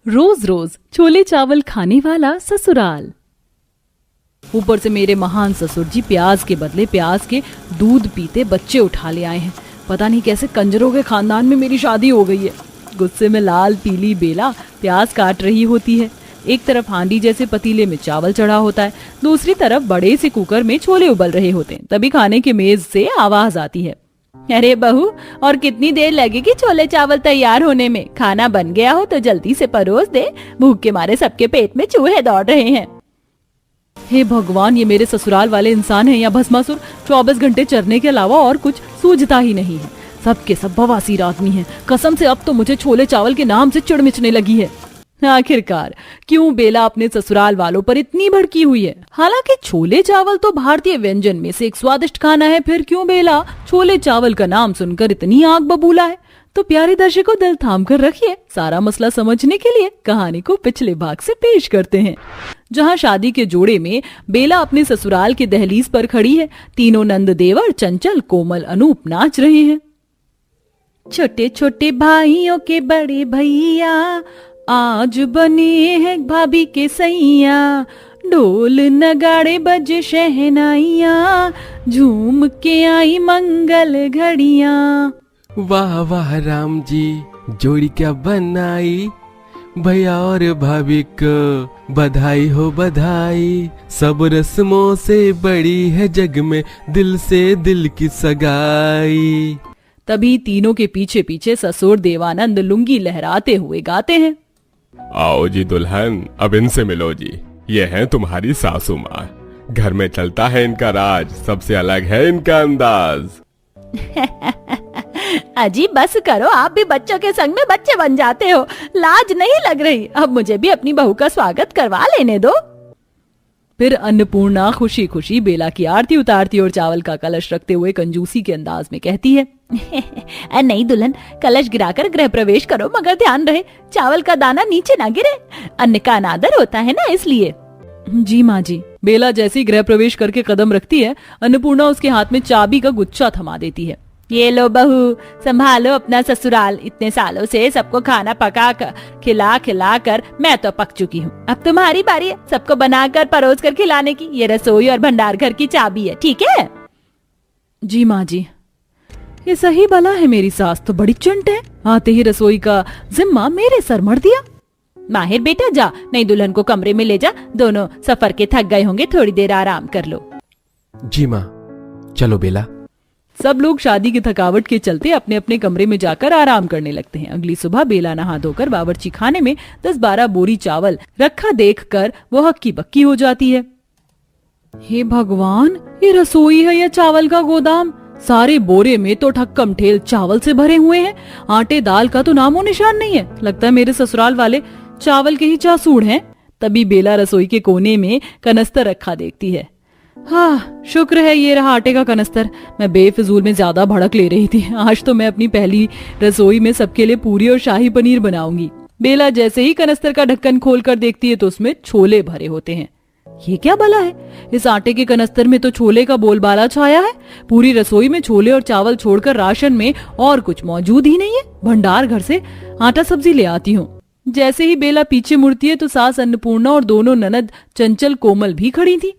रोज रोज छोले चावल खाने वाला ससुराल। ऊपर से मेरे महान ससुर जी प्याज के बदले प्याज के दूध पीते बच्चे उठा ले आए हैं। पता नहीं कैसे कंजरों के खानदान में मेरी शादी हो गई है। गुस्से में लाल पीली बेला प्याज काट रही होती है। एक तरफ हांडी जैसे पतीले में चावल चढ़ा होता है, दूसरी तरफ बड़े से कुकर में छोले उबल रहे होते हैं। तभी खाने के मेज से आवाज आती है, अरे बहू, और कितनी देर लगेगी छोले चावल तैयार होने में? खाना बन गया हो तो जल्दी से परोस दे, भूख के मारे सबके पेट में चूहे दौड़ रहे हैं। हे भगवान, ये मेरे ससुराल वाले इंसान हैं या भस्मासुर? 24 घंटे चरने के अलावा और कुछ सूझता ही नहीं है। सबके सब बवासीर आदमी हैं। कसम से अब तो मुझे छोले चावल के नाम से चिढ़ मिचने लगी है। आखिरकार क्यों बेला अपने ससुराल वालों पर इतनी भड़की हुई है? हालांकि छोले चावल तो भारतीय व्यंजन में से एक स्वादिष्ट खाना है, फिर क्यों बेला छोले चावल का नाम सुनकर इतनी आग बबूला है? तो प्यारे दर्शकों, दिल थाम कर रखिए। सारा मसला समझने के लिए कहानी को पिछले भाग से पेश करते हैं, जहां शादी के जोड़े में बेला अपने ससुराल के दहलीज पर खड़ी है। तीनों नंद देवर चंचल, कोमल, अनूप नाच रहे हैं। छोटे छोटे भाइयों के बड़े भैया आज बने हैं भाभी के सैया। ढोल नगाड़े बजे शहनाइयाँ, झूम के आई मंगल घड़ियाँ। वाह वाह राम जी, जोड़ी क्या बनाई। भैया और भाभी को बधाई हो बधाई। सब रस्मों से बड़ी है जग में दिल से दिल की सगाई। तभी तीनों के पीछे पीछे ससुर देवानंद लुंगी लहराते हुए गाते हैं, आओ जी दुल्हन, अब इनसे मिलो जी। ये हैं तुम्हारी सासू माँ। घर में चलता है इनका राज, सबसे अलग है इनका अंदाज। अजी बस करो, आप भी बच्चों के संग में बच्चे बन जाते हो। लाज नहीं लग रही? अब मुझे भी अपनी बहू का स्वागत करवा लेने दो। फिर अन्नपूर्णा खुशी खुशी बेला की आरती उतारती और चावल का कलश रखते हुए कंजूसी के अंदाज में कहती है, नहीं दुल्हन, कलश गिराकर गृह प्रवेश करो, मगर ध्यान रहे चावल का दाना नीचे ना गिरे। अन्न का अनादर होता है ना, इसलिए। जी माँ जी। बेला जैसे ही गृह प्रवेश करके कदम रखती है, अन्नपूर्णा उसके हाथ में चाबी का गुच्छा थमा देती है। ये लो बहू, संभालो अपना ससुराल। इतने सालों से सबको खाना पका कर खिला खिला कर मैं तो पक चुकी हूँ। अब तुम्हारी बारी है सबको बनाकर परोस कर खिलाने की। ये रसोई और भंडार घर की चाबी है, ठीक है? जी माँ जी। ये सही भला है, मेरी सास तो बड़ी चंट है। आते ही रसोई का जिम्मा मेरे सर मर दिया। माहिर बेटा जा, नहीं दुल्हन को कमरे में ले जा। दोनों सफर के थक गए होंगे, थोड़ी देर आराम कर लो। जी माँ। चलो बेला। सब लोग शादी की थकावट के चलते अपने अपने कमरे में जाकर आराम करने लगते हैं। अगली सुबह बेला नहा धोकर बावर्ची खाने में 10-12 बोरी चावल रखा देखकर वो हक्की बक्की हो जाती है। हे भगवान, ये रसोई है या चावल का गोदाम? सारे बोरे में तो ठक्कम ठेल चावल से भरे हुए हैं। आटे दाल का तो नामो निशान नहीं है। लगता है मेरे ससुराल वाले चावल के ही चासूड़ हैं। तभी बेला रसोई के कोने में कनस्तर रखा देखती है। हाँ, शुक्र है ये रहा आटे का कनस्तर। मैं बेफिजूल में ज्यादा भड़क ले रही थी। आज तो मैं अपनी पहली रसोई में सबके लिए पूरी और शाही पनीर बनाऊंगी। बेला जैसे ही कनस्तर का ढक्कन खोल कर देखती है तो उसमें छोले भरे होते हैं। ये क्या भला है? इस आटे के कनस्तर में तो छोले का बोलबाला छाया है। पूरी रसोई में छोले और चावल छोड़कर राशन में और कुछ मौजूद ही नहीं है। भंडार घर से आटा सब्जी ले आती हूँ। जैसे ही बेला पीछे मुड़ती है तो सास अन्नपूर्णा और दोनों ननद चंचल, कोमल भी खड़ी थी।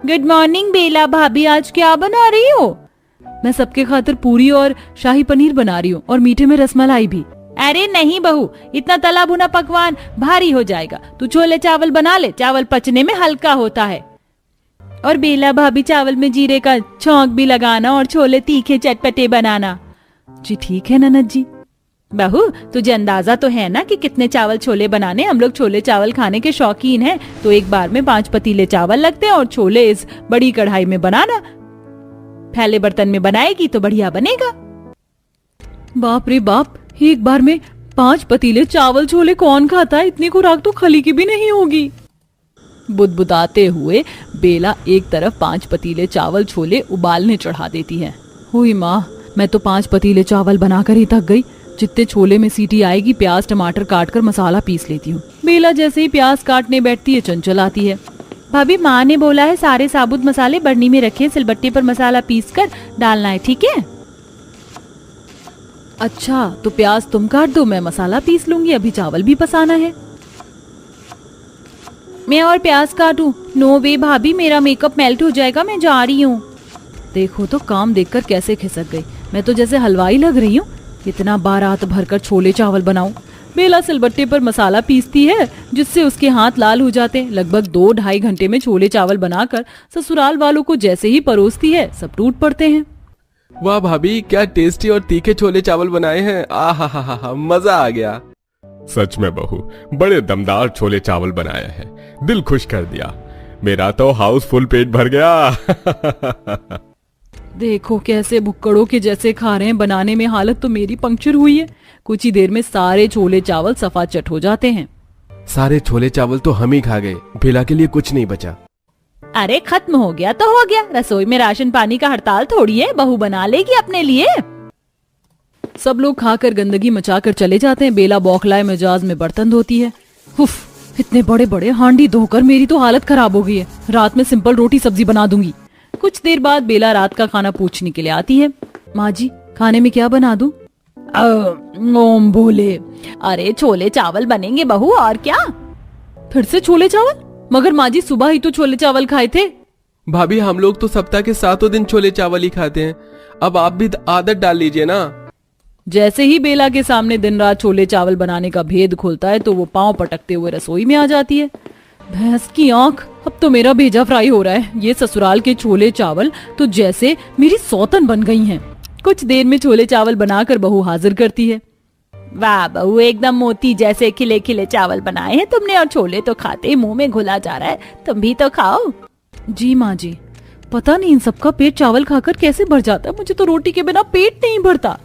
गुड मॉर्निंग बेला भाभी, आज क्या बना रही हो? मैं सबके खातिर पूरी और शाही पनीर बना रही हूँ और मीठे में रसमलाई भी। अरे नहीं बहू, इतना तला भुना पकवान भारी हो जाएगा। तू छोले चावल बना ले, चावल पचने में हल्का होता है। और बेला भाभी, चावल में जीरे का छौंक भी लगाना और छोले तीखे चटपटे बनाना। जी ठीक है ननद जी। बहू, तुझे अंदाजा तो है ना कि कितने चावल छोले बनाने? हम लोग छोले चावल खाने के शौकीन हैं, तो एक बार में 5 पतीले चावल लगते हैं और छोले इस बड़ी कढ़ाई में बनाना। फैले बर्तन में बनाएगी तो बढ़िया बनेगा। बाप रे बाप, एक बार में 5 पतीले चावल छोले कौन खाता है? इतनी खुराक तो खली की भी नहीं होगी। बुदबुदाते हुए बेला एक तरफ 5 पतीले चावल छोले उबालने चढ़ा देती है। हुई माँ, मैं तो 5 पतीले चावल बनाकर ही थक गई। जितने छोले में सीटी आएगी प्याज टमाटर काटकर मसाला पीस लेती हूँ। बेला जैसे ही प्याज काटने बैठती है चंचल आती है। भाभी, माँ ने बोला है सारे साबुत मसाले बरनी में रखे, सिलबट्टे पर मसाला पीस कर डालना है, ठीक है? अच्छा, तो प्याज तुम काट दो, मैं मसाला पीस लूंगी, अभी चावल भी पसाना है। मैं और प्याज काटूं? नो वे भाभी, मेरा मेकअप मेल्ट हो जाएगा, मैं जा रही हूँ। देखो तो काम देखकर कैसे खिसक गई। मैं तो जैसे हलवाई लग रही हूँ। इतना बारात भरकर छोले चावल बनाऊं। बेला सिलबट्टे पर मसाला पीसती है जिससे उसके हाथ लाल हो जाते हैं। लगभग 2-2.5 घंटे में छोले चावल बनाकर ससुराल वालों को जैसे ही परोसती है सब टूट पड़ते हैं। वाह भाभी, क्या टेस्टी और तीखे छोले चावल बनाए हैं। आहा, मजा आ गया। सच में बहू, बड़े दमदार छोले चावल बनाया है, दिल खुश कर दिया। मेरा तो हाउस फुल पेट भर गया। देखो कैसे भुक्कड़ों के जैसे खा रहे हैं। बनाने में हालत तो मेरी पंक्चर हुई है। कुछ ही देर में सारे छोले चावल सफा चट हो जाते हैं। सारे छोले चावल तो हम ही खा गए, बेला के लिए कुछ नहीं बचा। अरे खत्म हो गया तो हो गया, रसोई में राशन पानी का हड़ताल थोड़ी है, बहू बना लेगी अपने लिए। सब लोग खाकर गंदगी मचाकर चले जाते हैं। बेला बौखलाए मिजाज में बर्तन धोती है। उफ, इतने बड़े बड़े हांडी धोकर मेरी तो हालत खराब हो गई है। रात में सिंपल रोटी सब्जी बना दूंगी। कुछ देर बाद बेला रात का खाना पूछने के लिए आती है। माँ जी, खाने में क्या बना दूं? ओम भोले। अरे छोले चावल बनेंगे बहू, और क्या? फिर से छोले चावल? मगर माँ जी सुबह ही तो छोले चावल खाए थे। भाभी, हम लोग तो सप्ताह के 7 दिन छोले चावल ही खाते हैं। अब आप भी आदत डाल लीजिए ना। जैसे ही बेला के सामने दिन रात छोले चावल बनाने का भेद खुलता है तो वो पांव पटकते हुए रसोई में आ जाती है। भैंस की आंख, अब तो मेरा भेजा फ्राई हो रहा है। ये ससुराल के छोले चावल तो जैसे मेरी सौतन बन गई हैं। कुछ देर में छोले चावल बनाकर बहू हाजिर करती है। वाह बहू, एकदम मोती जैसे खिले खिले चावल बनाए हैं तुमने, और छोले तो खाते ही मुंह में घुला जा रहा है। तुम भी तो खाओ। जी माँ जी, पता नहीं इन सबका पेट चावल खाकर कैसे भर जाता है। मुझे तो रोटी के बिना पेट नहीं भरता।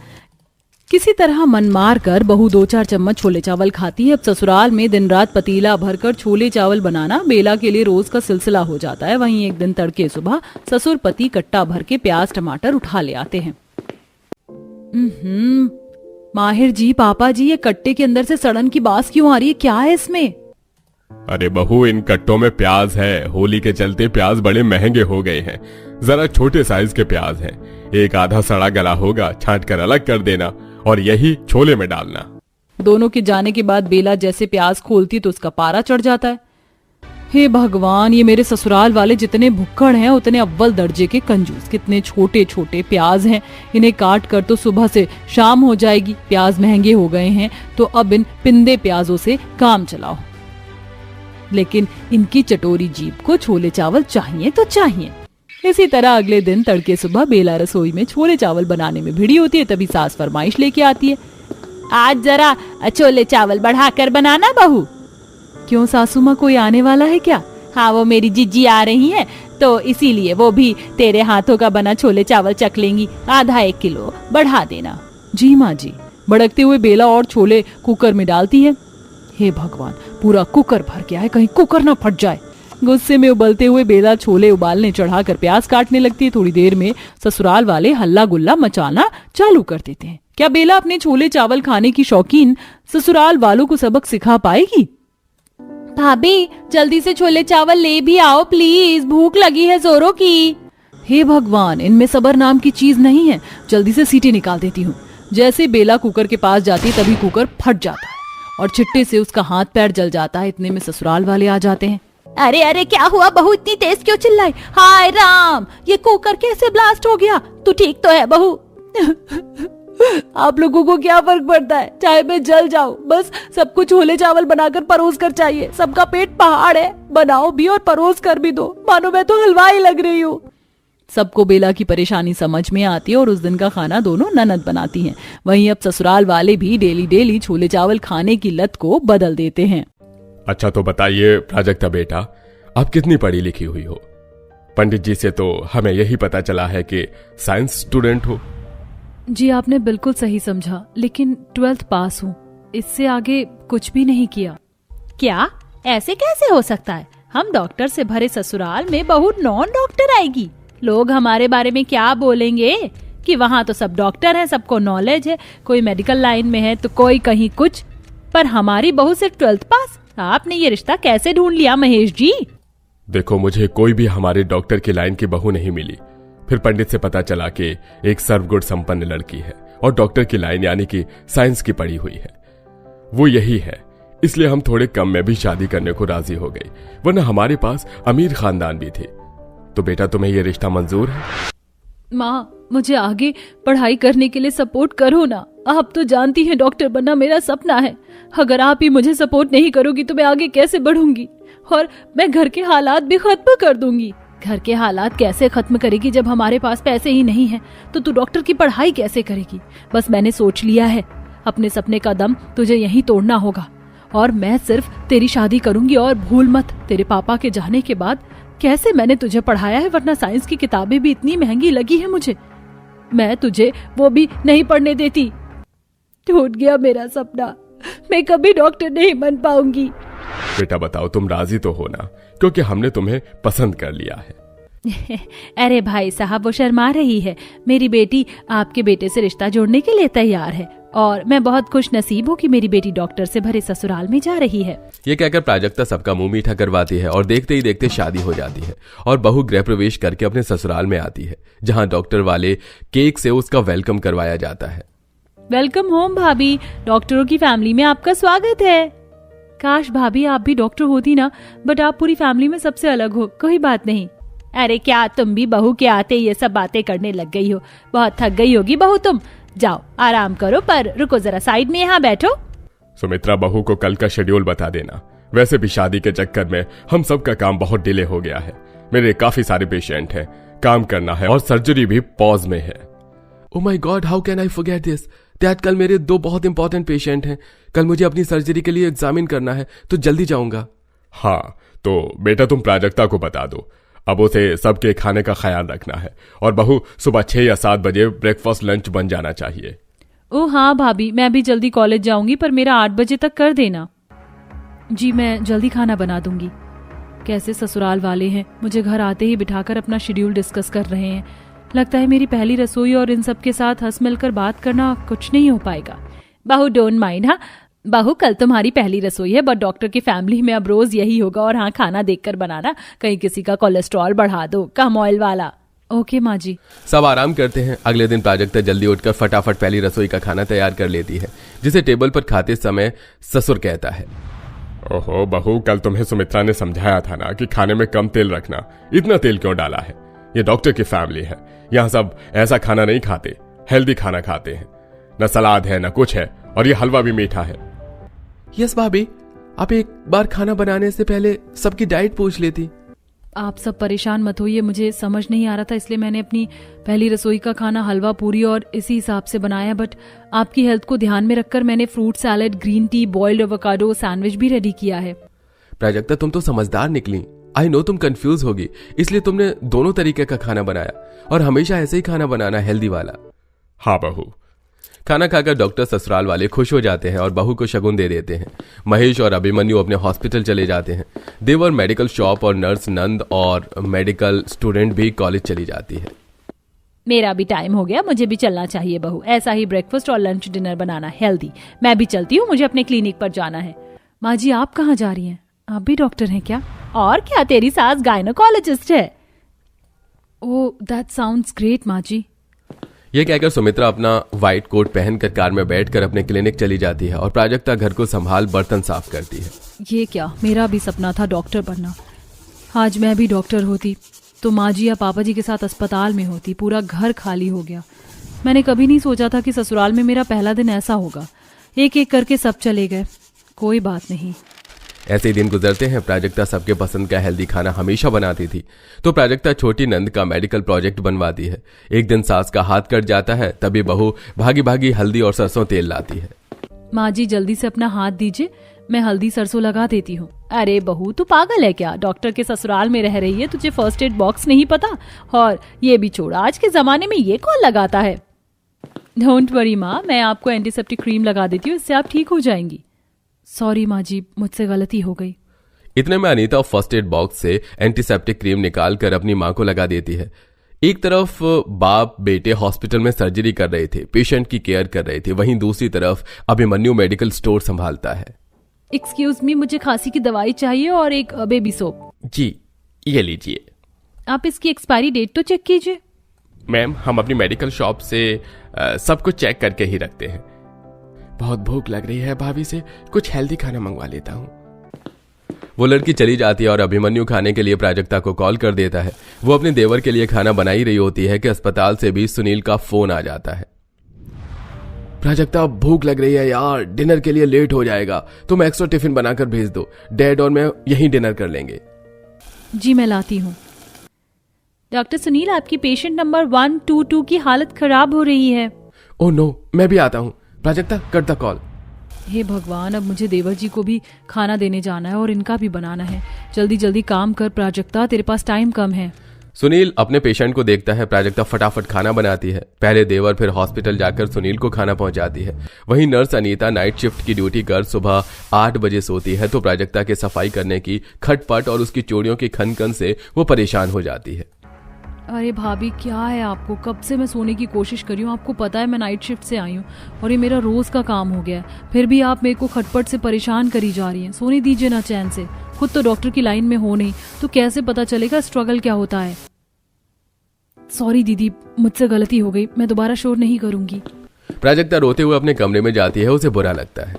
किसी तरह मन मार कर बहू 2-4 चम्मच छोले चावल खाती है। अब ससुराल में दिन रात पतीला भरकर छोले चावल बनाना बेला के लिए रोज का सिलसिला हो जाता है। वहीं एक दिन तड़के सुबह ससुर पति कट्टा भर के प्याज टमाटर उठा ले आते हैं। माहिर जी, पापा जी, ये कट्टे के अंदर से सड़न की बास क्यों आ रही है? क्या है इसमें? अरे बहू, इन कट्टों में प्याज है। होली के चलते प्याज बड़े महंगे हो गए हैं। जरा छोटे साइज के प्याज हैं। एक आधा सड़ा गला होगा, छांट कर अलग कर देना और यही छोले में डालना। दोनों के जाने के बाद बेला जैसे प्याज खोलती तो उसका पारा चढ़ जाता है। हे भगवान, ये मेरे ससुराल वाले जितने भुक्कड़ हैं उतने अव्वल दर्जे के कंजूस। कितने छोटे छोटे प्याज हैं। इन्हें काट कर तो सुबह से शाम हो जाएगी। प्याज महंगे हो गए हैं तो अब इन पिंदे प्याजों से काम चलाओ। लेकिन इनकी चटोरी जीभ को छोले चावल चाहिए तो चाहिए। इसी तरह अगले दिन तड़के सुबह बेला रसोई में छोले चावल बनाने में भिड़ी होती है। तभी सास फरमाइश लेके आती है, आज जरा छोले चावल बढ़ाकर बनाना बहू। क्यों सासू माँ, कोई आने वाला है क्या? हाँ, वो मेरी जीजी आ रही हैं तो इसीलिए वो भी तेरे हाथों का बना छोले चावल चख लेंगी। आधा 1 किलो बढ़ा देना। जी माँ जी। भड़कते हुए बेला और छोले कुकर में डालती है। हे भगवान, पूरा कुकर भर गया है, कहीं कुकर ना फट जाए। गुस्से में उबलते हुए बेला छोले उबालने चढ़ाकर प्याज काटने लगती है। थोड़ी देर में ससुराल वाले हल्ला गुल्ला मचाना चालू कर देते हैं। क्या बेला अपने छोले चावल खाने की शौकीन ससुराल वालों को सबक सिखा पाएगी? भाभी, जल्दी से छोले चावल ले भी आओ प्लीज, भूख लगी है जोरों की। हे भगवान, इनमें सबर नाम की चीज नहीं है। जल्दी से सीटी निकाल देती हूँ। जैसे बेला कुकर के पास जाती तभी कुकर फट जाता है और छिट्टे से उसका हाथ पैर जल जाता है। इतने में ससुराल वाले आ जाते हैं। अरे अरे, क्या हुआ बहू, इतनी तेज क्यों चिल्लाई? हाय राम, ये कुकर कैसे ब्लास्ट हो गया? तू ठीक तो है बहू? आप लोगों को क्या फर्क पड़ता है? चाहे मैं जल जाऊं, बस सबको छोले चावल बनाकर परोस कर चाहिए। सबका पेट पहाड़ है, बनाओ भी और परोस कर भी दो, मानो मैं तो हलवाई लग रही हूँ। सबको बेला की परेशानी समझ में आती है और उस दिन का खाना दोनों ननद बनाती हैं। वहीं अब ससुराल वाले भी डेली डेली छोले चावल खाने की लत को बदल देते हैं। अच्छा तो बताइए प्राजक्ता बेटा, आप कितनी पढ़ी लिखी हुई हो? पंडित जी से तो हमें यही पता चला है कि साइंस स्टूडेंट हो। जी आपने बिल्कुल सही समझा, लेकिन 12th पास हूँ, इससे आगे कुछ भी नहीं किया। क्या? ऐसे कैसे हो सकता है? हम डॉक्टर से भरे ससुराल में बहू नॉन डॉक्टर आएगी। लोग हमारे बारे में क्या बोलेंगे कि वहाँ तो सब डॉक्टर हैं, सबको नॉलेज है, कोई मेडिकल लाइन में है तो कोई कहीं कुछ, पर हमारी बहू सिर्फ 12th पास। आपने ये रिश्ता कैसे ढूंढ लिया महेश जी? देखो, मुझे कोई भी हमारे डॉक्टर की लाइन की बहू नहीं मिली। फिर पंडित से पता चला कि एक सर्वगुण संपन्न लड़की है और डॉक्टर की लाइन यानी कि साइंस की पढ़ी हुई है। वो यही है इसलिए हम थोड़े कम में भी शादी करने को राजी हो गई, वरना हमारे पास अमीर खानदान भी थे। तो बेटा तुम्हें ये रिश्ता मंजूर है? माँ, मुझे आगे पढ़ाई करने के लिए सपोर्ट करो ना। आप तो जानती हैं डॉक्टर बनना मेरा सपना है। अगर आप ही मुझे सपोर्ट नहीं करोगी तो मैं आगे कैसे बढ़ूंगी? और मैं घर के हालात भी खत्म कर दूंगी। घर के हालात कैसे खत्म करेगी जब हमारे पास पैसे ही नहीं है? तो तू डॉक्टर की पढ़ाई कैसे करेगी? बस मैंने सोच लिया है, अपने सपने का दम तुझे यहीं तोड़ना होगा और मैं सिर्फ तेरी शादी करूंगी। और भूल मत, तेरे पापा के जाने के बाद कैसे मैंने तुझे पढ़ाया है, वरना साइंस की किताबें भी इतनी महंगी लगी है मुझे, मैं तुझे वो भी नहीं पढ़ने देती। टूट गया मेरा सपना, मैं कभी डॉक्टर नहीं बन पाऊंगी। बेटा बताओ, तुम राजी तो हो ना? क्योंकि हमने तुम्हें पसंद कर लिया है। अरे भाई साहब, वो शर्मा रही है। मेरी बेटी आपके बेटे से रिश्ता जोड़ने के लिए तैयार है और मैं बहुत खुश नसीब हूँ कि मेरी बेटी डॉक्टर से भरे ससुराल में जा रही है। ये कहकर प्राजक्ता सबका मुंह मीठा करवाती है और देखते ही देखते शादी हो जाती है और बहू गृह प्रवेश करके अपने ससुराल में आती है, जहां डॉक्टर वाले केक से उसका वेलकम करवाया जाता है। वेलकम होम भाभी, डॉक्टरों की फैमिली में आपका स्वागत है। काश भाभी आप भी डॉक्टर होती ना, बट आप पूरी फैमिली में सबसे अलग हो। कोई बात नहीं। अरे क्या तुम भी बहू के आते ये सब बातें करने लग गई हो? बहुत थक गई होगी बहू तुम। जाओ आराम करो, पर रुको जरा, साइड में यहाँ बैठो। सुमित्रा, बहू को कल का शेड्यूल बता देना। वैसे भी शादी के चक्कर में हम सबका काम बहुत डिले हो गया है। मेरे काफी सारे पेशेंट हैं, काम करना है और सर्जरी भी पॉज में है। Oh my God, how can I forget this? That कल मेरे 2 बहुत इंपॉर्टेंट पेशेंट हैं। कल मुझे अपनी सर्जरी के लिए एग्जामिन करना है, तो जल्दी जाऊंगा। हाँ, तो बेटा तुम प्राजक्ता को बता दो, अब उसे सबके खाने का ख्याल रखना है और बहू सुबह 6 या 7 बजे ब्रेकफास्ट लंच बन जाना चाहिए। ओह हाँ भाभी, मैं भी जल्दी कॉलेज जाऊंगी, पर मेरा 8 बजे तक कर देना। जी मैं जल्दी खाना बना दूंगी। कैसे ससुराल वाले हैं, मुझे घर आते ही बिठाकर अपना शेड्यूल डिस्कस कर रहे हैं। लगता है मेरी पहली रसोई और इन सब के साथ हंस मिलकर बात करना कुछ नहीं हो पाएगा। बहू डोंट माइंड। हाँ बहू, कल तुम्हारी पहली रसोई है, बट डॉक्टर की फैमिली में अब रोज यही होगा। और हाँ, खाना देखकर बनाना, कहीं किसी का कोलेस्ट्रॉल बढ़ा दो, कम ऑयल वाला। ओके माँ जी। सब आराम करते हैं। अगले दिन प्राजक्ता जल्दी उठकर फटाफट पहली रसोई का खाना तैयार कर लेती है, जिसे टेबल पर खाते समय ससुर कहता है, ओहो बहू, कल तुम्हें सुमित्रा ने समझाया था ना कि खाने में कम तेल रखना। इतना तेल क्यों डाला है? ये डॉक्टर की फैमिली है, यहाँ सब ऐसा खाना नहीं खाते, हेल्दी खाना खाते हैं। न सलाद है न कुछ है, और ये हलवा भी मीठा है। यस भाभी, आप एक बार खाना बनाने से पहले सबकी डाइट पूछ लेती। आप सब परेशान मत होइए, मुझे समझ नहीं आ रहा था, इसलिए मैंने अपनी पहली रसोई का खाना हलवा पूरी और इसी हिसाब से बनाया। बट आपकी हेल्थ को ध्यान में रखकर मैंने fruit salad, green tea, boiled avocado, sandwich भी रेडी किया है। प्राजक्ता, तुम तो समझदार निकली। आई नो तुम कंफ्यूज होगी, इसलिए तुमने दोनों तरीके का खाना बनाया, और हमेशा ऐसे ही खाना बनाना, हेल्दी वाला। हाँ बहू। खाना खाकर डॉक्टर ससुराल वाले खुश हो जाते हैं और बहू को शगुन दे देते हैं। महेश और अभिमन्यु अपने हॉस्पिटल चले जाते हैं। देवर मेडिकल शॉप और नर्स नंद और मेडिकल स्टूडेंट भी कॉलेज चली जाती है। मेरा भी टाइम हो गया, मुझे भी चलना चाहिए बहू। ऐसा ही ब्रेकफास्ट और लंच डिनर बनाना हेल्दी। मैं भी चलती हूँ, मुझे अपने क्लिनिक पर जाना है। माँ जी आप कहाँ जा रही हैं? आप भी डॉक्टर हैं क्या? और क्या, तेरी सास गायनोकोलॉजिस्ट है। ओह दैट साउंड्स ग्रेट माँ जी। यह कहकर सुमित्रा अपना व्हाइट कोट पहनकर कार में बैठकर अपने क्लिनिक चली जाती है और प्राजक्ता घर को संभाल बर्तन साफ करती है। ये क्या, मेरा भी सपना था डॉक्टर बनना। आज मैं भी डॉक्टर होती तो माँ जी या पापा जी के साथ अस्पताल में होती। पूरा घर खाली हो गया। मैंने कभी नहीं सोचा था कि ससुराल में मेरा पहला दिन ऐसा होगा। एक एक करके सब चले गए। कोई बात नहीं। ऐसे ही दिन गुजरते हैं। प्राजक्ता सबके पसंद का हेल्दी खाना हमेशा बनाती थी, तो प्राजक्ता छोटी नंद का मेडिकल प्रोजेक्ट बनवाती है। एक दिन सास का हाथ कट जाता है, तभी बहू भागी भागी हल्दी और सरसों तेल लाती है। माँ जी जल्दी से अपना हाथ दीजिए, मैं हल्दी सरसों लगा देती हूँ। अरे बहू तू पागल है क्या? डॉक्टर के ससुराल में रह रही है, तुझे फर्स्ट एड बॉक्स नहीं पता? और ये भी छोड़, आज के जमाने में ये कौन लगाता है? डोंट वरी माँ, मैं आपको एंटीसेप्टिक क्रीम लगा देती हूँ, इससे आप ठीक हो जाएंगी। सॉरी माँ जी, मुझसे गलती हो गई। इतने में अनीता फर्स्ट एड बॉक्स से एंटीसेप्टिक क्रीम निकालकर अपनी माँ को लगा देती है। एक तरफ बाप बेटे हॉस्पिटल में सर्जरी कर रहे थे, पेशेंट की केयर कर रहे थे, वहीं दूसरी तरफ अभिमन्यु मेडिकल स्टोर संभालता है। एक्सक्यूज मी, मुझे खांसी की दवाई चाहिए और एक बेबी सोप। जी ये लीजिए। आप इसकी एक्सपायरी डेट तो चेक कीजिए। मैम, हम अपनी मेडिकल शॉप से सब कुछ चेक करके ही रखते हैं। बहुत भूख लग रही है, भाभी से कुछ हेल्दी खाना मंगवा लेता हूँ। वो लड़की चली जाती है और अभिमन्यु खाने के लिए प्राजक्ता को कॉल कर देता है। वो अपने देवर के लिए खाना बना ही रही होती है कि अस्पताल से भी सुनील का फोन आ जाता है। प्राजक्ता, भूख लग रही है यार, डिनर के लिए लेट हो जाएगा, तुम एक्स्ट्रा टिफिन बनाकर भेज दो, डैड और मैं यहीं डिनर कर लेंगे। जी मैं लाती हूँ। डॉक्टर सुनील, आपकी पेशेंट नंबर 122 की हालत खराब हो रही है। ओह नो, मैं भी आता हूँ। Prajakta, cut the call. हे भगवान, अब मुझे देवर जी को भी खाना देने जाना है और इनका भी बनाना है। जल्दी जल्दी काम कर प्राजक्ता, तेरे पास टाइम कम है। सुनील अपने पेशेंट को देखता है। प्राजक्ता फटाफट खाना बनाती है। पहले देवर, फिर हॉस्पिटल जाकर सुनील को खाना पहुंचाती है। वहीं नर्स अनीता नाइट शिफ्ट की ड्यूटी कर सुबह 8 बजे सोती है, तो प्राजक्ता के सफाई करने की खटपट और उसकी चूड़ियों की खनखन से वो परेशान हो जाती है। अरे भाभी, क्या है आपको? कब से मैं सोने की कोशिश कर रही हूँ, आपको पता है मैं नाइट शिफ्ट से आई हूँ और ये मेरा रोज का काम हो गया है, फिर भी आप मेरे को खटपट से परेशान करी जा रही हैं। सोने दीजिए ना चैन से। खुद तो डॉक्टर की लाइन में हो नहीं तो कैसे पता चलेगा स्ट्रगल क्या होता है। सॉरी दीदी, मुझसे गलती हो गई, मैं दोबारा शोर नहीं करूंगी। प्राजक्ता रोते हुए अपने कमरे में जाती है। उसे बुरा लगता है,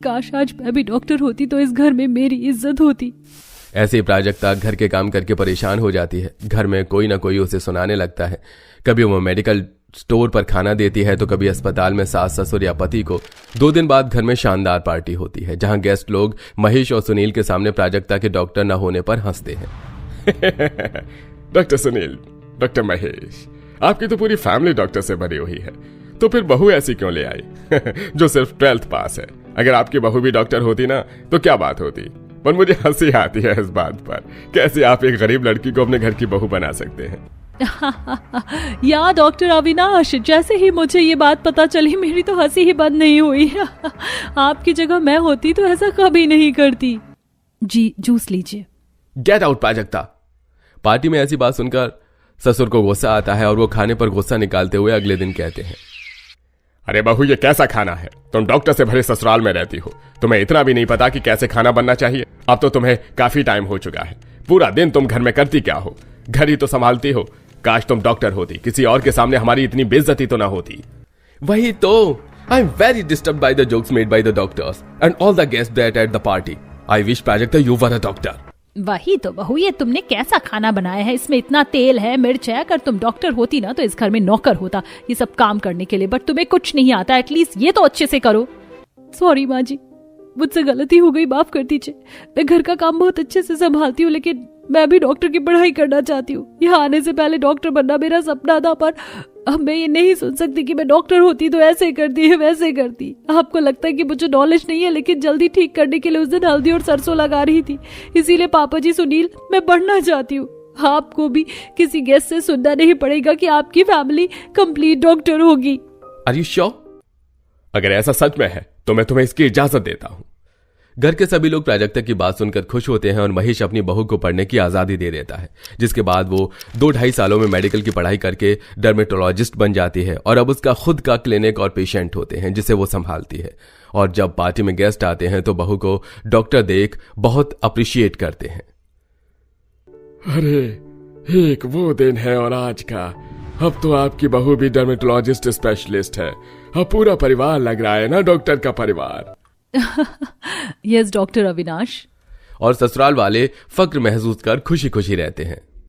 काश आज मैं भी डॉक्टर होती तो इस घर में मेरी इज्जत होती। ऐसे ही प्राजक्ता घर के काम करके परेशान हो जाती है। घर में कोई ना कोई उसे सुनाने लगता है। कभी वो मेडिकल स्टोर पर खाना देती है, तो कभी अस्पताल में सास ससुर या पति को। 2 दिन बाद घर में शानदार पार्टी होती है, जहां गेस्ट लोग महेश और सुनील के सामने प्राजक्ता के डॉक्टर न होने पर हंसते हैं। डॉक्टर सुनील, डॉक्टर महेश, आपकी तो पूरी फैमिली डॉक्टर से भरी हुई है, तो फिर बहू ऐसी क्यों ले आई जो सिर्फ 12th पास है? अगर आपकी बहू भी डॉक्टर होती ना तो क्या बात होती। पर मुझे हंसी आती है इस बात पर, कैसे आप एक गरीब लड़की को अपने घर की बहू बना सकते हैं। या डॉक्टर अविनाश, जैसे ही मुझे ये बात पता चली मेरी तो हंसी ही बंद नहीं हुई। आपकी जगह मैं होती तो ऐसा कभी नहीं करती। जी जूस लीजिए। Get out Prajakta. पार्टी में ऐसी बात सुनकर ससुर को गुस्सा आता है और वो खाने पर गुस्सा निकालते हुए अगले दिन कहते हैं, अरे बहू, ये कैसा खाना है? तुम डॉक्टर से भरे ससुराल में रहती हो, तुम्हें इतना भी नहीं पता कि कैसे खाना बनना चाहिए? अब तो तुम्हें काफी टाइम हो चुका है। पूरा दिन तुम घर में करती क्या हो? घर ही तो संभालती हो। काश तुम डॉक्टर होती, किसी और के सामने हमारी इतनी बेइज्जती तो ना होती। वही तो, I am very disturbed by the jokes made by the doctors and all the guests that at the party. I wish Prajakta you were a doctor. वही तो बहू, ये तुमने कैसा खाना बनाया है? इसमें इतना तेल है, मिर्च है। अगर तुम डॉक्टर होती ना तो इस घर में नौकर होता ये सब काम करने के लिए, बट तुम्हें कुछ नहीं आता। एटलीस्ट ये तो अच्छे से करो। सॉरी माँ जी, मुझसे गलती हो गई, माफ कर दीजिए। मैं घर का काम बहुत अच्छे से संभालती हूँ, लेकिन मैं भी डॉक्टर की पढ़ाई करना चाहती हूँ। यहाँ आने से पहले डॉक्टर बनना मेरा सपना था, पर अब मैं ये नहीं सोच सकती कि मैं डॉक्टर होती तो ऐसे करती है वैसे करती। आपको लगता है कि मुझे नॉलेज नहीं है, लेकिन जल्दी ठीक करने के लिए उस दिन हल्दी और सरसों लगा रही थी। इसीलिए पापा जी सुनील, मैं बढ़ना चाहती हूँ। आपको भी किसी गेस्ट से सुनना नहीं पड़ेगा कि आपकी फैमिली कंप्लीट डॉक्टर होगी। Are you sure? अगर ऐसा सच में है तो मैं तुम्हें इसकी इजाजत देता हूँ। घर के सभी लोग प्राजक्ता की बात सुनकर खुश होते हैं और महेश अपनी बहू को पढ़ने की आजादी दे देता है, जिसके बाद वो 2-2.5 सालों में मेडिकल की पढ़ाई करके डर्मेटोलॉजिस्ट बन जाती है और अब उसका खुद का क्लिनिक और पेशेंट होते हैं जिसे वो संभालती है। और जब पार्टी में गेस्ट आते हैं तो बहू को डॉक्टर देख बहुत अप्रिशिएट करते हैं। अरे एक वो दिन है और आज का, अब तो आपकी बहू भी डर्मेटोलॉजिस्ट स्पेशलिस्ट है। अब पूरा परिवार लग रहा है ना डॉक्टर का परिवार। Yes doctor Avinash. और ससुराल वाले फक्र महसूस कर खुशी खुशी रहते हैं।